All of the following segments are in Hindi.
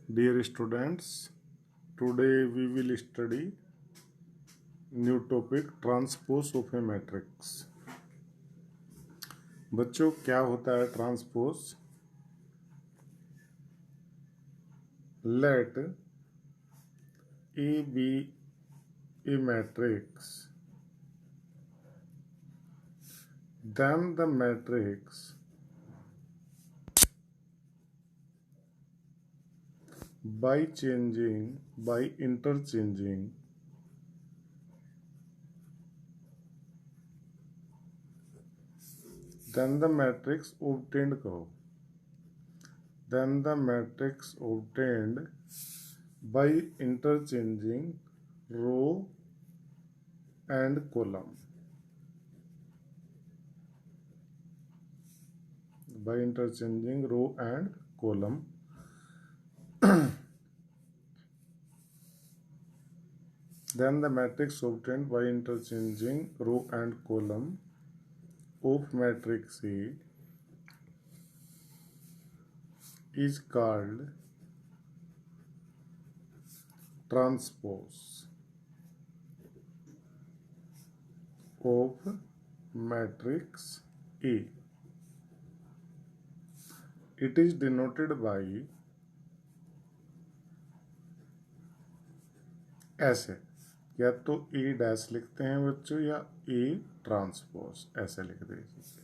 Dear students, today we will study new topic transpose of a matrix. बच्चों क्या होता है transpose? Let A be a matrix, then the matrix by interchanging then the matrix obtained कहो then the matrix obtained by interchanging row and column then the matrix obtained by interchanging row and column of matrix A is called transpose of matrix A. It is denoted by ऐसे, या तो A डैश लिखते हैं बच्चों या A ट्रांसपोज ऐसे लिख दीजिए.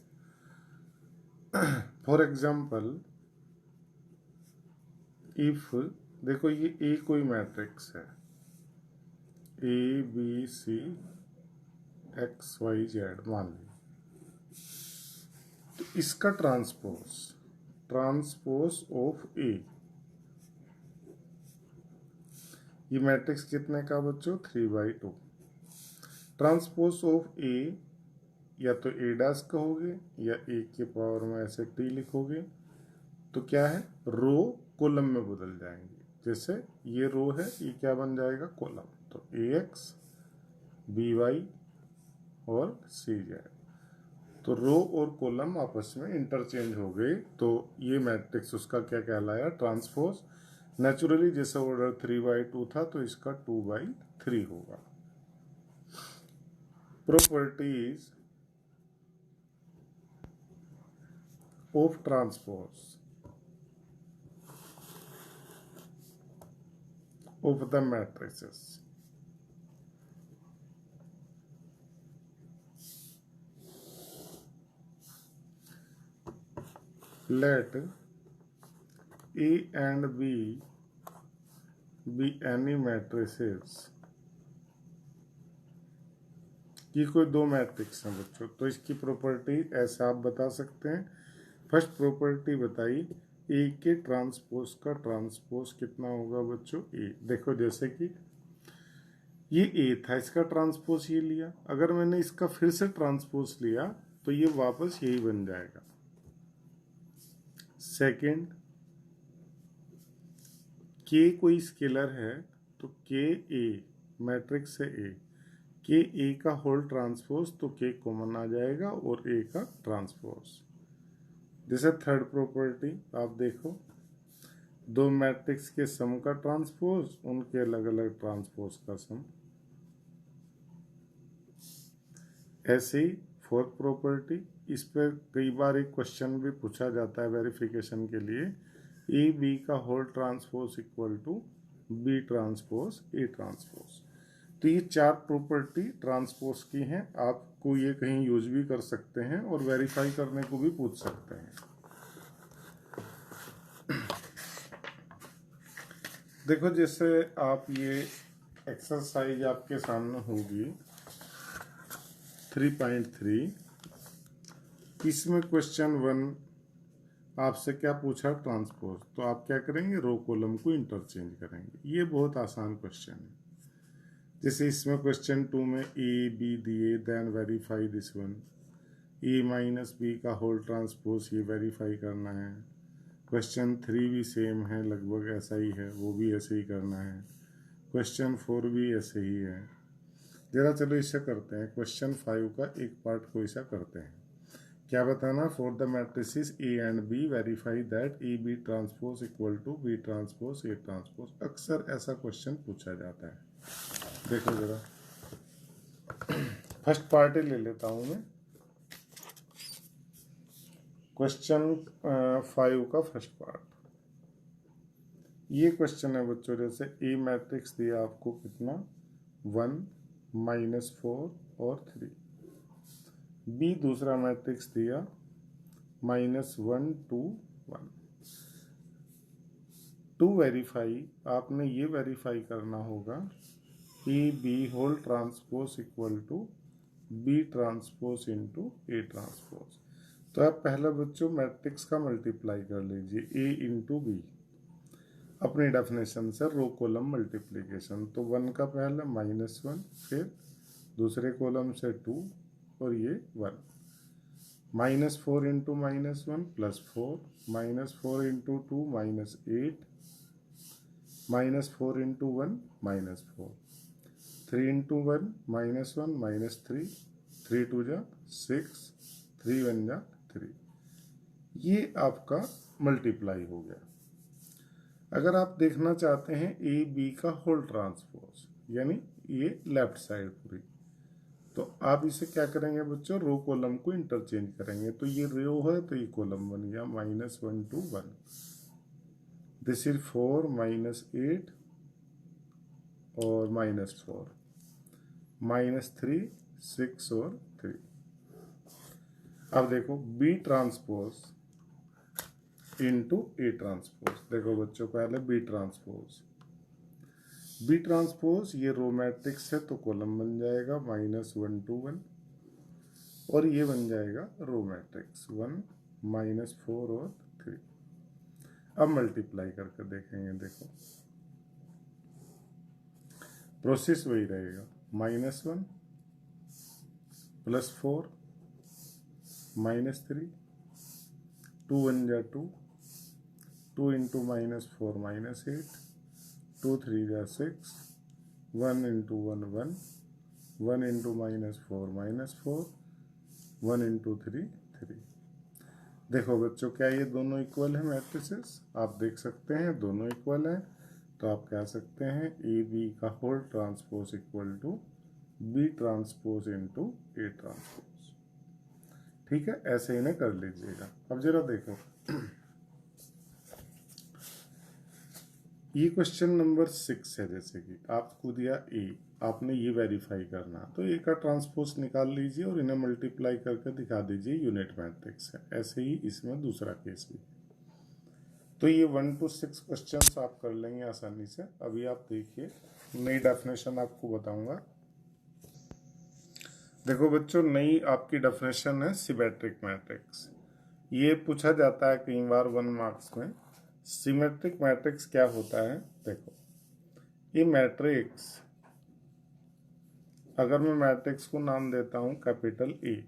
फॉर एग्जाम्पल इफ देखो ये A कोई मैट्रिक्स है A B C X Y Z मान ली, तो इसका ट्रांसपोज ऑफ A, ये मैट्रिक्स कितने का बच्चों 3/2. ट्रांसपोज ऑफ A या तो A डैश कहोगे या A के पावर में ऐसे T लिखोगे तो क्या है रो कॉलम में बदल जाएंगे. जैसे ये रो है ये क्या बन जाएगा कॉलम, तो AX BY और CZ, तो रो और कॉलम आपस में इंटरचेंज हो गए, तो ये मैट्रिक्स उसका क्या कहलाया ट्रांसपोज. नेचुरली जैसे ऑर्डर 3/2 था तो इसका 2/3 होगा. Properties of transpose of the matrices. Let A and B be any matrices. ये कोई दो मैट्रिक्स हैं बच्चों, तो इसकी प्रॉपर्टी ऐसा आप बता सकते हैं. फर्स्ट प्रॉपर्टी बताइए ए के ट्रांसपोज का ट्रांसपोज कितना होगा बच्चों ए. देखो जैसे कि ये ए था, इसका ट्रांसपोज ये लिया, अगर मैंने इसका फिर से ट्रांसपोज लिया तो ये वापस यही बन जाएगा. सेकेंड, के कोई स्केलर है तो के ए मैट्रिक्स है ए, के ए का होल ट्रांसपोज तो के कॉमन आ जाएगा और ए का ट्रांसपोज. जैसे थर्ड प्रॉपर्टी आप देखो दो मैट्रिक्स के सम का ट्रांसपोज, उनके अलग अलग ट्रांसपोज का सम. ऐसे ही फोर्थ प्रॉपर्टी, इस पर कई बार एक क्वेश्चन भी पूछा जाता है वेरिफिकेशन के लिए, ए बी का whole transpose equal to B transpose A transpose. तो ये चार प्रॉपर्टी ट्रांसपोज की हैं. आपको ये कहीं यूज भी कर सकते हैं और वेरीफाई करने को भी पूछ सकते हैं. देखो जैसे आप ये एक्सरसाइज आपके सामने होगी 3.3, इसमें क्वेश्चन 1 आपसे क्या पूछा ट्रांसपोज, तो आप क्या करेंगे रो कॉलम को इंटरचेंज करेंगे. ये बहुत आसान क्वेश्चन है. जैसे इसमें क्वेश्चन 2 में ए बी दिए, then verify this one. A minus B का होल ट्रांसपोज ये वेरीफाई करना है. क्वेश्चन 3 भी सेम है, लगभग ऐसा ही है, वो भी ऐसे ही करना है. क्वेश्चन 4 भी ऐसे ही है. जरा चलो इसे करते हैं, क्वेश्चन 5 का एक पार्ट को ऐसा करते हैं. क्या बताना? For the matrices A and B verify that A B transpose equal to B transpose A transpose. अक्सर ऐसा क्वेश्चन पूछा जाता है। देखो जरा, फर्स्ट पार्ट ही ले लेता हूं मैं। क्वेश्चन 5 का फर्स्ट पार्ट। ये क्वेश्चन है बच्चों, जैसे ए मैट्रिक्स दिया आपको कितना, 1 -4 और 3। बी दूसरा मैट्रिक्स दिया -1 2 1। टू वेरीफाई आपने ये वेरीफाई करना होगा A B whole transpose equal to B transpose into A transpose. तो आप पहला बच्चों मैट्रिक्स का मल्टीप्लाई कर लीजिए, ए इंटू बी, अपनी डेफिनेशन से रो कॉलम मल्टीप्लीकेशन। तो 1 का पहला -1, फिर दूसरे कॉलम से 2 और ये 1। -4 इंटू -1 +4, -4 इंटू 2 -8, -4 इंटू 1 -4, 3 इंटू 1 -1 -3, 3 2 जा 6, 3 1 जा 3। ये आपका मल्टीप्लाई हो गया। अगर आप देखना चाहते हैं ए बी का होल ट्रांसपोज, यानी ये लेफ्ट साइड पूरी, तो आप इसे क्या करेंगे बच्चों, रो कॉलम को इंटरचेंज करेंगे। तो ये रो है तो ये कॉलम बन गया -1 2 1। दिस इज 4 -8 और -4, -3 6 और 3। अब देखो B transpose into A transpose. देखो बच्चों पहले बी ट्रांसपोज, बी ट्रांसपोज ये रो मैट्रिक्स है तो कॉलम बन जाएगा -1 2 1, और ये बन जाएगा रो मैट्रिक्स 1 -4 और 3। अब मल्टीप्लाई करके देखेंगे। देखो प्रोसेस वही रहेगा, -1 +4 -3, 2 1 जा 2, 2 इंटू -4 -8, 2 3 जा 6, 1 इंटू 1 1, 1 इंटू -4 -4, 1 इंटू 3 3। देखो बच्चों क्या ये दोनों इक्वल है मैट्रिसेस? आप देख सकते हैं दोनों इक्वल हैं। तो आप कह सकते हैं ए बी का whole transpose equal to B transpose into A transpose. ठीक है, ऐसे इन्हें कर लीजिएगा। अब जरा देखो ये क्वेश्चन नंबर 6 है। जैसे कि आपको दिया ए, आपने ये वेरीफाई करना, तो ए का ट्रांसपोज निकाल लीजिए और इन्हें मल्टीप्लाई करके दिखा दीजिए यूनिट मैट्रिक्स है। ऐसे ही इसमें दूसरा केस भी। तो ये 1 to 6 क्वेश्चंस आप कर लेंगे आसानी से। अभी आप देखिए नई डेफिनेशन आपको बताऊंगा। देखो बच्चों नई आपकी डेफिनेशन है सिमेट्रिक मैट्रिक्स। ये पूछा जाता है कई बार 1 मार्क्स में। सिमेट्रिक मैट्रिक्स क्या होता है? देखो ये मैट्रिक्स, अगर मैं मैट्रिक्स को नाम देता हूं capital A,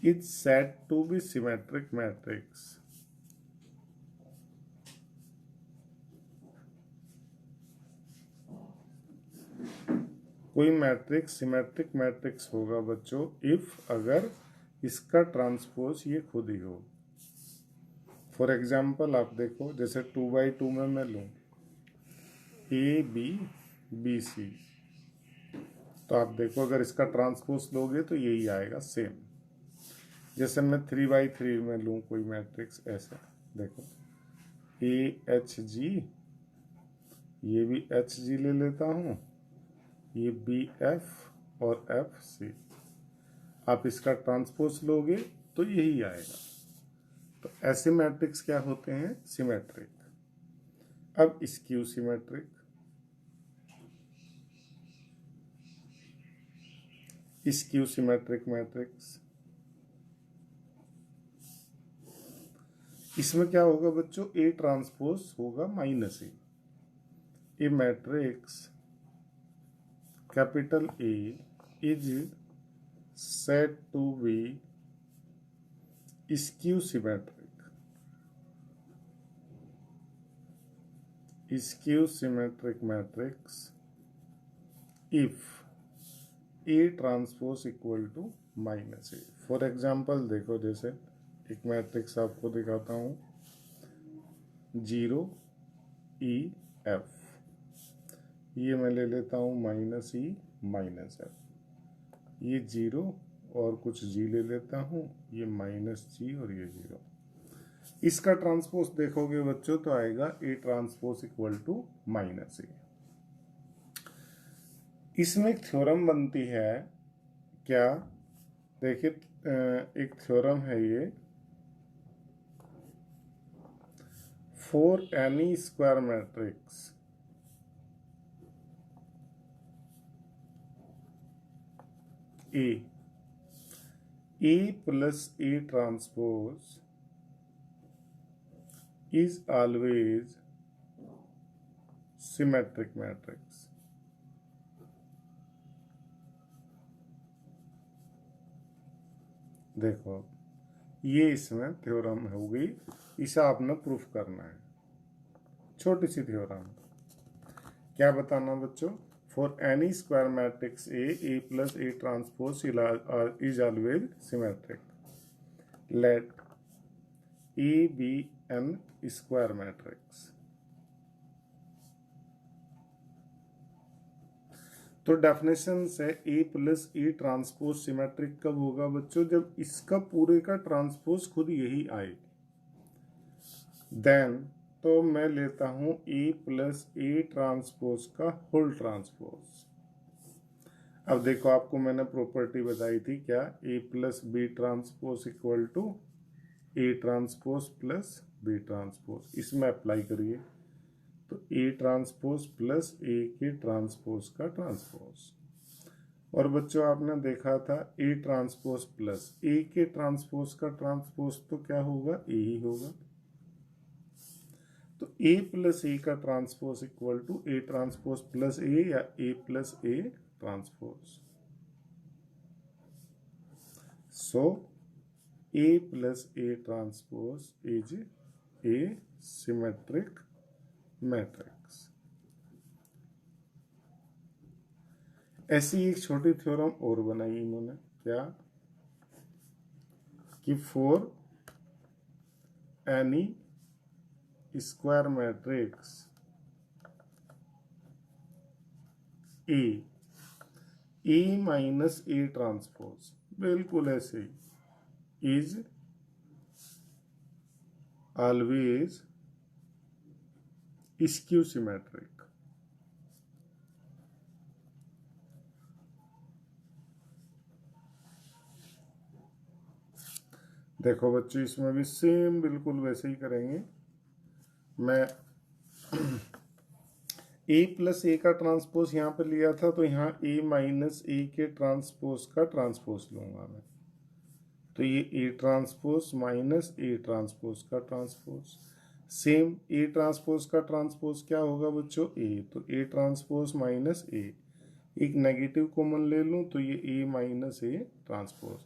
it's said to be symmetric matrix. कोई मैट्रिक्स सिमेट्रिक मैट्रिक्स होगा बच्चों इफ अगर इसका ट्रांसपोज ये खुद ही हो। फॉर एग्जाम्पल आप देखो, जैसे 2 by 2 में मैं लूँ ए बी बी सी, तो आप देखो अगर इसका ट्रांसपोज लोगे तो यही आएगा सेम। जैसे मैं 3 by 3 में लूँ कोई मैट्रिक्स, ऐसा देखो ए एच जी, ये भी एच जी ले लेता हूँ, ये बी एफ और एफ सी। आप इसका ट्रांसपोज लोगे तो यही आएगा। तो ऐसे मैट्रिक्स क्या होते हैं? सिमेट्रिक। अब skew symmetric, skew symmetric matrix, इसमें क्या होगा बच्चों? ए ट्रांसपोज होगा -A. A matrix capital A is said to be skew symmetric. Skew symmetric matrix if A transpose equal to minus A. For example देखो, जैसे एक मैट्रिक्स आपको दिखाता हूँ, 0 E F, ये मैं ले लेता हूँ माइनस E माइनस F, ये 0 और कुछ G ले लेता हूँ, ये माइनस G और ये 0। इसका ट्रांसपोज देखोगे बच्चों तो आएगा A transpose equal to minus A. इसमें एक थ्योरम बनती है क्या, देखिए एक थ्योरम है ये, for any square matrix A plus A transpose is always symmetric matrix। देखो ये इसमें थ्योरम हो गई, इसे आपने प्रूफ करना है, छोटी सी थ्योरम। क्या बताना बच्चों, for any square matrix A plus A transpose is always symmetric, let A be an square matrix. तो डेफिनेशन से A plus A transpose symmetric कब होगा बच्चों, जब इसका पूरे का ट्रांसपोज खुद यही आए, देन तो मैं लेता हूं ए प्लस ए ट्रांसपोज का होल ट्रांसपोज। अब देखो आपको मैंने प्रॉपर्टी बताई थी क्या, A plus B transpose equal to A transpose plus B transpose. इसमें अप्लाई करिए तो ए ट्रांसपोज प्लस ए के ट्रांसपोज का ट्रांसपोज। और बच्चों आपने देखा था ए ट्रांसपोज प्लस ए के ट्रांसपोज का ट्रांसपोज तो क्या होगा, ए ही होगा। तो ए प्लस ए का transpose equal to A transpose plus A या A plus A transpose. So A plus A transpose is a symmetric matrix। ऐसी एक छोटी थ्योरम और बनाई इन्होंने, क्या कि for any square matrix A minus A transpose, बिल्कुल ऐसे ही, is always skew symmetric। देखो बच्चों इसमें भी सेम बिल्कुल वैसे ही करेंगे। मैं ए प्लस ए का ट्रांसपोज यहाँ पर लिया था, तो यहाँ ए माइनस ए के ट्रांसपोज का ट्रांसपोज लूंगा मैं, तो ये A transpose minus A transpose का ट्रांसपोज। सेम ए ट्रांसपोज का ट्रांसपोज क्या होगा बच्चों, ए, तो ए ट्रांसपोज माइनस ए, एक नेगेटिव कॉमन ले लूं तो ये ए माइनस ए ट्रांसपोज।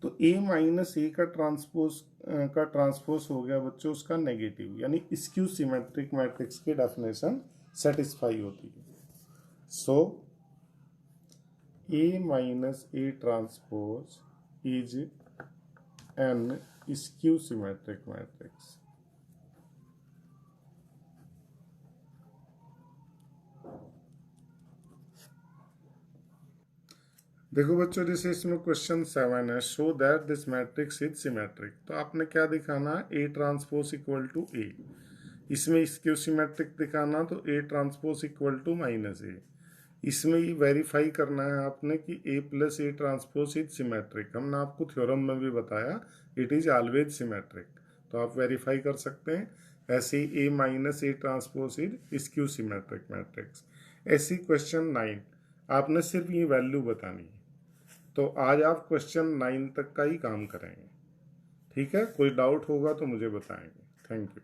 तो ए माइनस ए का ट्रांसपोज हो गया बच्चों उसका नेगेटिव, यानी स्क्यू सिमेट्रिक मैट्रिक्स की डेफिनेशन सेटिस्फाई होती है। So A minus A transpose is an skew symmetric matrix. देखो बच्चों जैसे इसमें क्वेश्चन 7 है, show that this matrix is symmetric. तो आपने क्या दिखाना, A transpose equal to A. इसमें स्क्यू सिमेट्रिक दिखाना तो A transpose equal to minus A. इसमें ये वेरीफाई करना है आपने कि A plus A transpose is symmetric. हमने आपको थ्योरम में भी बताया इट इज ऑलवेज सिमेट्रिक, तो आप वेरीफाई कर सकते हैं। ऐसे ही A minus A transpose is skew symmetric matrix. ऐसी क्वेश्चन 9 आपने सिर्फ ये वैल्यू बतानी है, तो आज आप क्वेश्चन 9 तक का ही काम करेंगे। ठीक है, कोई डाउट होगा तो मुझे बताएंगे। Thank you.